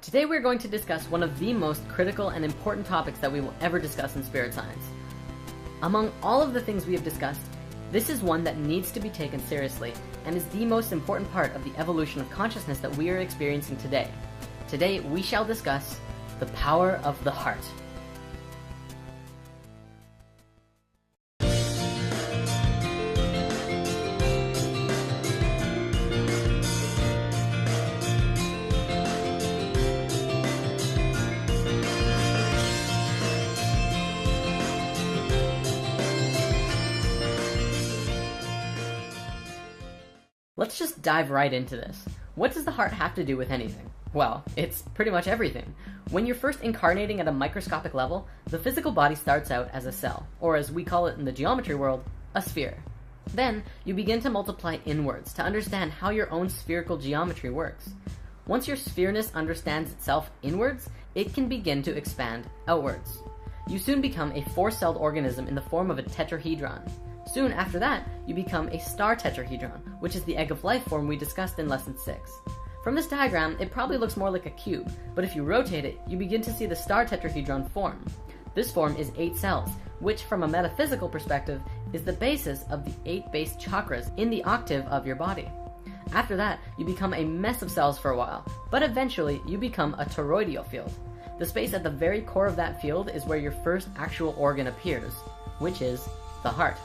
Today we're going to discuss one of the most critical and important topics that we will ever discuss in spirit science. Among all of the things we have discussed, this is one that needs to be taken seriously and is the most important part of the evolution of consciousness that we are experiencing today. Today we shall discuss the power of the heart. Let's just dive right into this. What does the heart have to do with anything? Well, it's pretty much everything. When you're first incarnating at a microscopic level, the physical body starts out as a cell, or as we call it in the geometry world, a sphere. Then, you begin to multiply inwards to understand how your own spherical geometry works. Once your sphereness understands itself inwards, it can begin to expand outwards. You soon become a four-celled organism in the form of a tetrahedron. Soon after that, you become a star tetrahedron, which is the egg of life form we discussed in lesson 6. From this diagram, it probably looks more like a cube, but if you rotate it, you begin to see the star tetrahedron form. This form is 8 cells, which from a metaphysical perspective is the basis of the 8 base chakras in the octave of your body. After that, you become a mess of cells for a while, but eventually you become a toroidal field. The space at the very core of that field is where your first actual organ appears, which is the heart.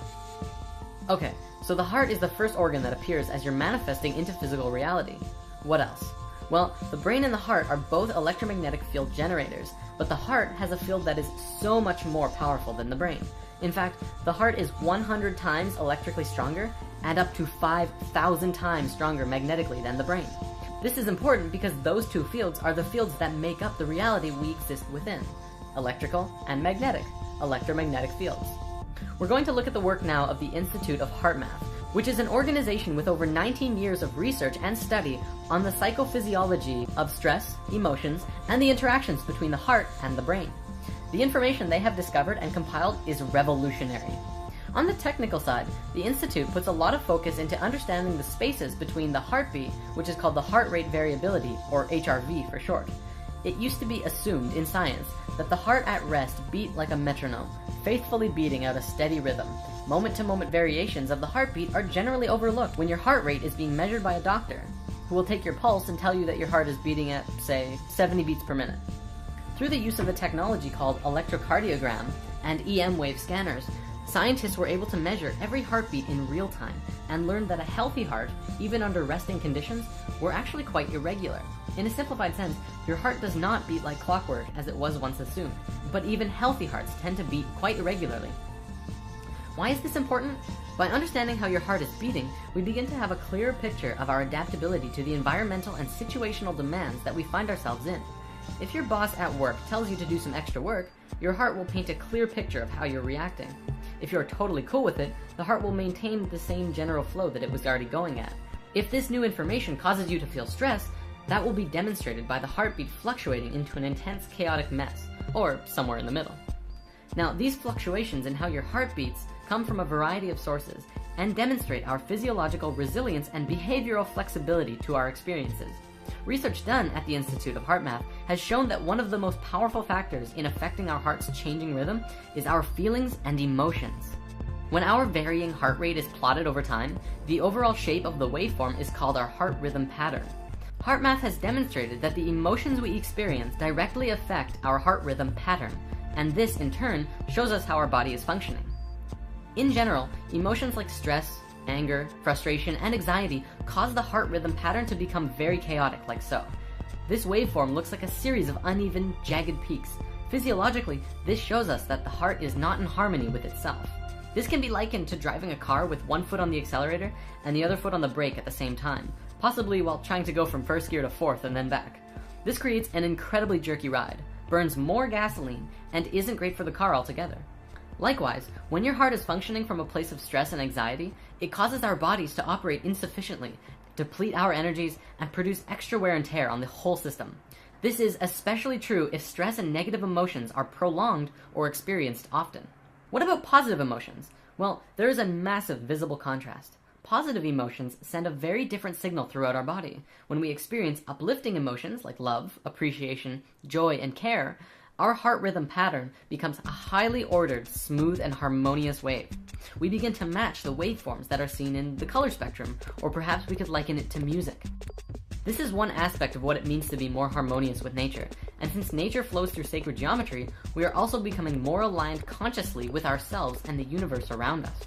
Okay, so the heart is the first organ that appears as you're manifesting into physical reality. What else? Well, the brain and the heart are both electromagnetic field generators, but the heart has a field that is so much more powerful than the brain. In fact, the heart is 100 times electrically stronger and up to 5,000 times stronger magnetically than the brain. This is important because those two fields are the fields that make up the reality we exist within: electrical and magnetic, electromagnetic fields. We're going to look at the work now of the Institute of HeartMath, which is an organization with over 19 years of research and study on the psychophysiology of stress, emotions, and the interactions between the heart and the brain. The information they have discovered and compiled is revolutionary. On the technical side, the Institute puts a lot of focus into understanding the spaces between the heartbeat, which is called the heart rate variability, or HRV for short. It used to be assumed in science that the heart at rest beat like a metronome, faithfully beating out a steady rhythm. Moment-to-moment variations of the heartbeat are generally overlooked when your heart rate is being measured by a doctor, who will take your pulse and tell you that your heart is beating at, say, 70 beats per minute. Through the use of a technology called electrocardiogram and EM wave scanners, scientists were able to measure every heartbeat in real time and learned that a healthy heart, even under resting conditions, were actually quite irregular. In a simplified sense, your heart does not beat like clockwork as it was once assumed, but even healthy hearts tend to beat quite irregularly. Why is this important? By understanding how your heart is beating, we begin to have a clearer picture of our adaptability to the environmental and situational demands that we find ourselves in. If your boss at work tells you to do some extra work, your heart will paint a clear picture of how you're reacting. If you're totally cool with it, the heart will maintain the same general flow that it was already going at. If this new information causes you to feel stress, that will be demonstrated by the heartbeat fluctuating into an intense chaotic mess, or somewhere in the middle. Now, these fluctuations in how your heart beats come from a variety of sources and demonstrate our physiological resilience and behavioral flexibility to our experiences. Research done at the Institute of HeartMath has shown that one of the most powerful factors in affecting our heart's changing rhythm is our feelings and emotions. When our varying heart rate is plotted over time, the overall shape of the waveform is called our heart rhythm pattern. HeartMath has demonstrated that the emotions we experience directly affect our heart rhythm pattern, and this in turn shows us how our body is functioning. In general, emotions like stress, anger, frustration, and anxiety cause the heart rhythm pattern to become very chaotic, like so. This waveform looks like a series of uneven, jagged peaks. Physiologically, this shows us that the heart is not in harmony with itself. This can be likened to driving a car with one foot on the accelerator and the other foot on the brake at the same time, possibly while trying to go from first gear to fourth and then back. This creates an incredibly jerky ride, burns more gasoline, and isn't great for the car altogether. Likewise, when your heart is functioning from a place of stress and anxiety, it causes our bodies to operate insufficiently, deplete our energies, and produce extra wear and tear on the whole system. This is especially true if stress and negative emotions are prolonged or experienced often. What about positive emotions? Well, there is a massive visible contrast. positive emotions send a very different signal throughout our body. When we experience uplifting emotions like love, appreciation, joy, and care, our heart rhythm pattern becomes a highly ordered, smooth, and harmonious wave. We begin to match the waveforms that are seen in the color spectrum, or perhaps we could liken it to music. This is one aspect of what it means to be more harmonious with nature, and since nature flows through sacred geometry, we are also becoming more aligned consciously with ourselves and the universe around us.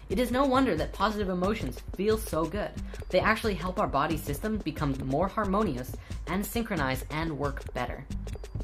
It is no wonder that positive emotions feel so good. They actually help our body system become more harmonious and synchronize and work better.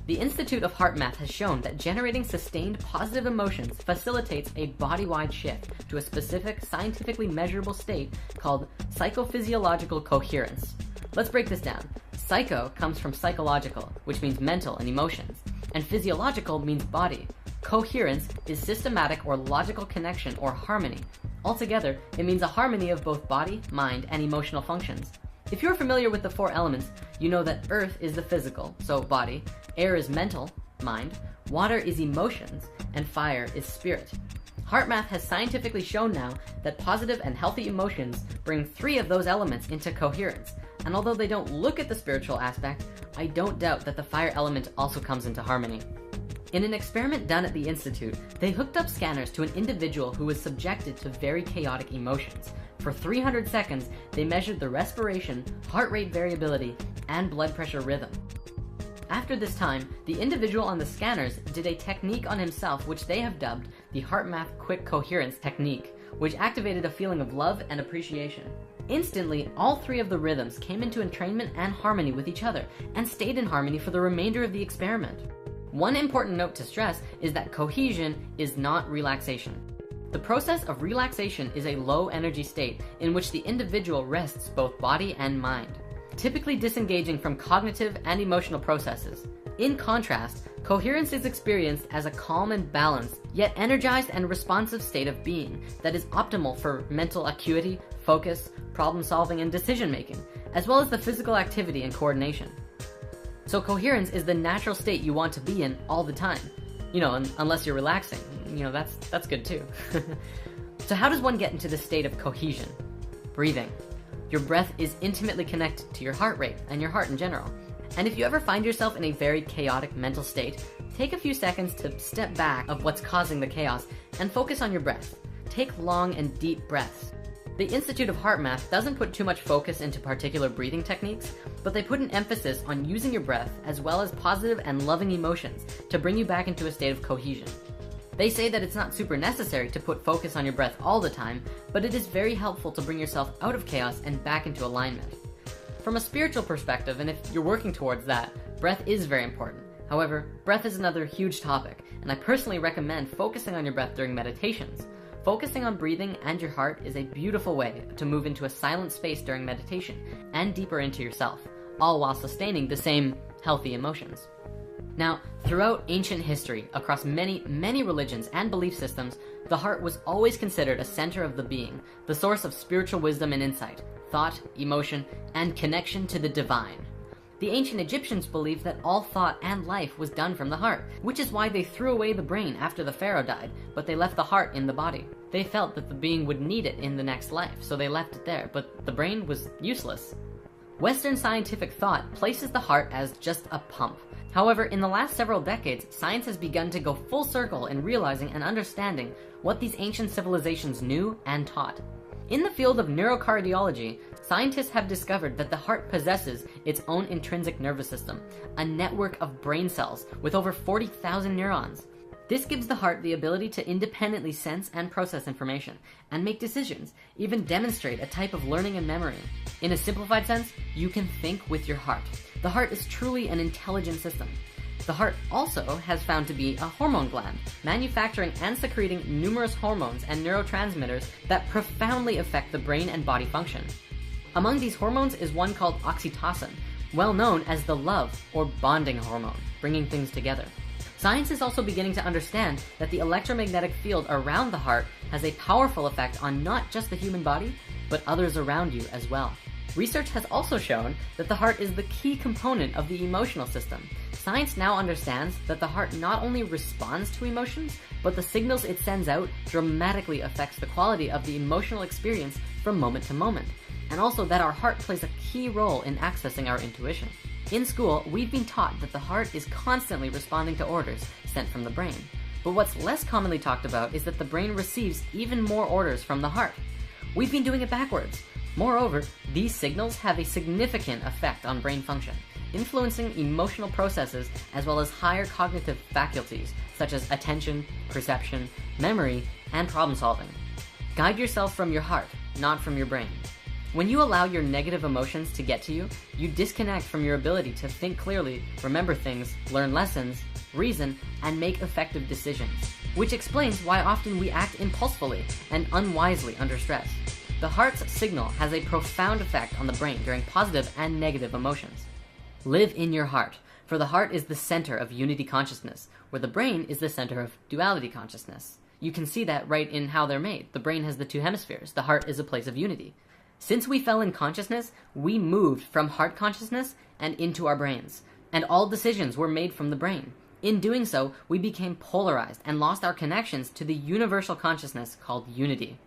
The Institute of Heart Math has shown that generating sustained positive emotions facilitates a body-wide shift to a specific, scientifically measurable state called psychophysiological coherence. Let's break this down. Psycho comes from psychological, which means mental and emotions, and physiological means body. Coherence is systematic or logical connection or harmony. Altogether, it means a harmony of both body, mind, and emotional functions. If you're familiar with the four elements, you know that earth is the physical, so body, air is mental, mind, water is emotions, and fire is spirit. HeartMath has scientifically shown now that positive and healthy emotions bring 3 of those elements into coherence, and although they don't look at the spiritual aspect, I don't doubt that the fire element also comes into harmony. In an experiment done at the Institute, they hooked up scanners to an individual who was subjected to very chaotic emotions. For 300 seconds, they measured the respiration, heart rate variability, and blood pressure rhythm. After this time, the individual on the scanners did a technique on himself which they have dubbed the HeartMath Quick Coherence Technique, which activated a feeling of love and appreciation. Instantly, all 3 of the rhythms came into entrainment and harmony with each other, and stayed in harmony for the remainder of the experiment. One important note to stress is that cohesion is not relaxation. The process of relaxation is a low energy state in which the individual rests both body and mind, typically disengaging from cognitive and emotional processes. In contrast, coherence is experienced as a calm and balanced, yet energized and responsive state of being that is optimal for mental acuity, focus, problem solving, and decision making, as well as the physical activity and coordination. So coherence is the natural state you want to be in all the time. Unless you're relaxing. That's good too. So how does one get into the state of cohesion? Breathing. Your breath is intimately connected to your heart rate and your heart in general. And if you ever find yourself in a very chaotic mental state, take a few seconds to step back of what's causing the chaos and focus on your breath. Take long and deep breaths. The Institute of Heart Math doesn't put too much focus into particular breathing techniques, but they put an emphasis on using your breath as well as positive and loving emotions to bring you back into a state of cohesion. They say that it's not super necessary to put focus on your breath all the time, but it is very helpful to bring yourself out of chaos and back into alignment. From a spiritual perspective, and if you're working towards that, breath is very important. However, breath is another huge topic, and I personally recommend focusing on your breath during meditations. Focusing on breathing and your heart is a beautiful way to move into a silent space during meditation and deeper into yourself, all while sustaining the same healthy emotions. Now, throughout ancient history, across many religions and belief systems, the heart was always considered a center of the being, the source of spiritual wisdom and insight, thought, emotion, and connection to the divine. The ancient Egyptians believed that all thought and life was done from the heart, which is why they threw away the brain after the pharaoh died, but they left the heart in the body. They felt that the being would need it in the next life, so they left it there, but the brain was useless. Western scientific thought places the heart as just a pump. However, in the last several decades, science has begun to go full circle in realizing and understanding what these ancient civilizations knew and taught. In the field of neurocardiology, scientists have discovered that the heart possesses its own intrinsic nervous system, a network of brain cells with over 40,000 neurons. This gives the heart the ability to independently sense and process information, and make decisions, even demonstrate a type of learning and memory. In a simplified sense, you can think with your heart. The heart is truly an intelligent system. The heart also has found to be a hormone gland, manufacturing and secreting numerous hormones and neurotransmitters that profoundly affect the brain and body function. Among these hormones is one called oxytocin, well known as the love or bonding hormone, bringing things together. Science is also beginning to understand that the electromagnetic field around the heart has a powerful effect on not just the human body, but others around you as well. Research has also shown that the heart is the key component of the emotional system. Science now understands that the heart not only responds to emotions, but the signals it sends out dramatically affects the quality of the emotional experience from moment to moment, and also that our heart plays a key role in accessing our intuition. In school, we've been taught that the heart is constantly responding to orders sent from the brain. But what's less commonly talked about is that the brain receives even more orders from the heart. We've been doing it backwards. Moreover, these signals have a significant effect on brain function, influencing emotional processes as well as higher cognitive faculties such as attention, perception, memory, and problem solving. Guide yourself from your heart, not from your brain. When you allow your negative emotions to get to you, you disconnect from your ability to think clearly, remember things, learn lessons, reason, and make effective decisions, which explains why often we act impulsively and unwisely under stress. The heart's signal has a profound effect on the brain during positive and negative emotions. Live in your heart, for the heart is the center of unity consciousness, where the brain is the center of duality consciousness. You can see that right in how they're made. The brain has the two hemispheres. The heart is a place of unity. Since we fell in consciousness, we moved from heart consciousness and into our brains, and all decisions were made from the brain. In doing so, we became polarized and lost our connections to the universal consciousness called unity.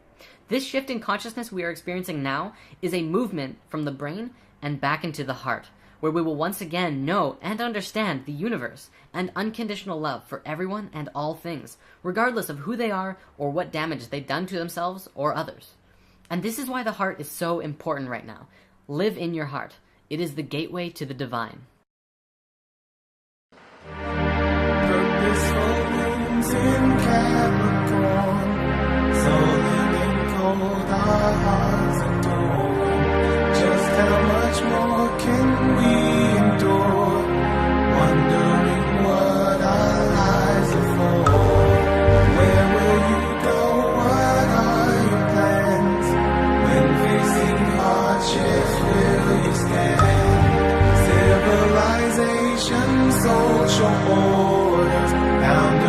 This shift in consciousness we are experiencing now is a movement from the brain and back into the heart, where we will once again know and understand the universe and unconditional love for everyone and all things, regardless of who they are or what damage they've done to themselves or others. And this is why the heart is so important right now. Live in your heart. It is the gateway to the divine. Purposeful moons in Capricorn, soaring in cold, our hearts adore. Just how much more can we endure? Wondering what our lives are for. Where will you go? What are your plans? When facing hardships, will you stand? Civilization, social orders, bound